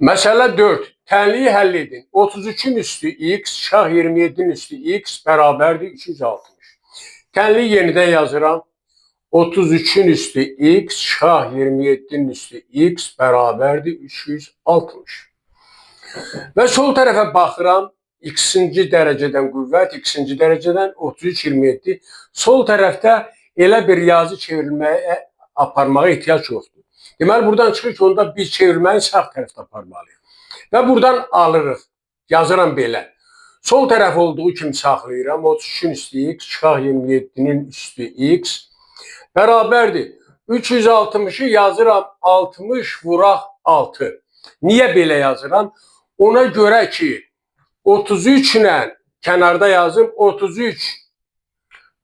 Məsələ 4. Tənliyi həll edin. 33-ün üstü x şah 27-nin üstü x bərabərdir 260. Tənliyi yenidən yazıram. 33-ün üstü x şah 27-nin üstü x bərabərdir 260. Və sol tərəfə baxıram. X-ci dərəcədən qüvvət, x-ci dərəcədən 33, 27. Sol tərəfdə elə bir yazı çevrilməyə aparmağa ehtiyac yoxdur. Deməli, buradan çıxır ki, onda biz çevirməni sağ tərəfdə aparmalıyıq. Və buradan alırıq. Yazıram belə. Sol tərəf olduğu kimi saxlayıram. 33-ün üstü x, şah 27-nin üstü x bərabərdir. 360-ı yazıram 60 vuraq 6. Niyə belə yazıram? Ona görə ki, 33 ilə kənarda yazım. 33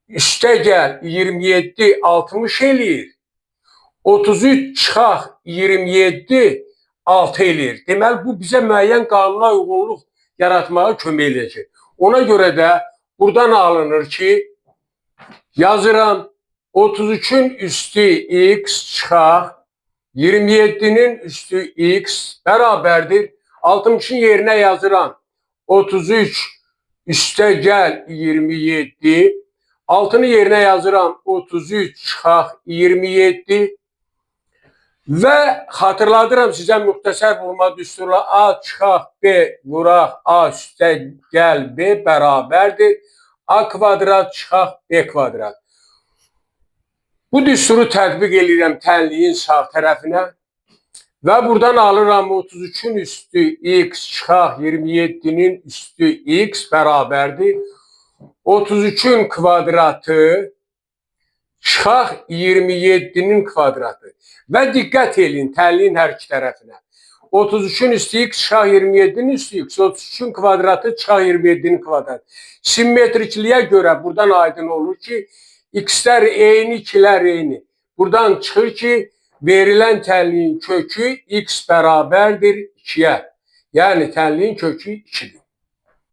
üstə gəl 27 60 eləyir. 33 çıxaq 27 6 eləyir. Deməli, bu bizə müəyyən qanuna uyğunluq yaratmağa kömək edəcək. Ona görə də buradan alınır ki, yazıram 33-ün üstü x çıxaq 27-nin üstü x bərabərdir. 60-ın yerinə yazıram 33 üstə gəl 27. 6-nı yerinə yazıram 33 çıxaq 27. Və xatırladıram sizə müxtəsər vurma düsturu A çıxaq B vuraq A üstə gəl B bərabərdir. A kvadrat çıxaq B kvadrat. Bu düsturu tətbiq edirəm tənliyin sağ tərəfinə. Və buradan alıram 33-ün üstü x çıxaq 27-nin üstü x bərabərdir. 33-ün kvadratı çıxaq 27-nin kvadratı. Və diqqət edin tənliyin hər iki tərəfinə. 33-ün üstü x çıxaq 27-nin üstü x. 33-ün kvadratı çıxaq 27-nin kvadratı. Simmetrikliyə görə buradan aydın olur ki, x-lər eyni, 2-lər eyni. Buradan çıxır ki, verilən tənliyin kökü x bərabərdir 2-yə. Yəni tənliyin kökü 2-dir.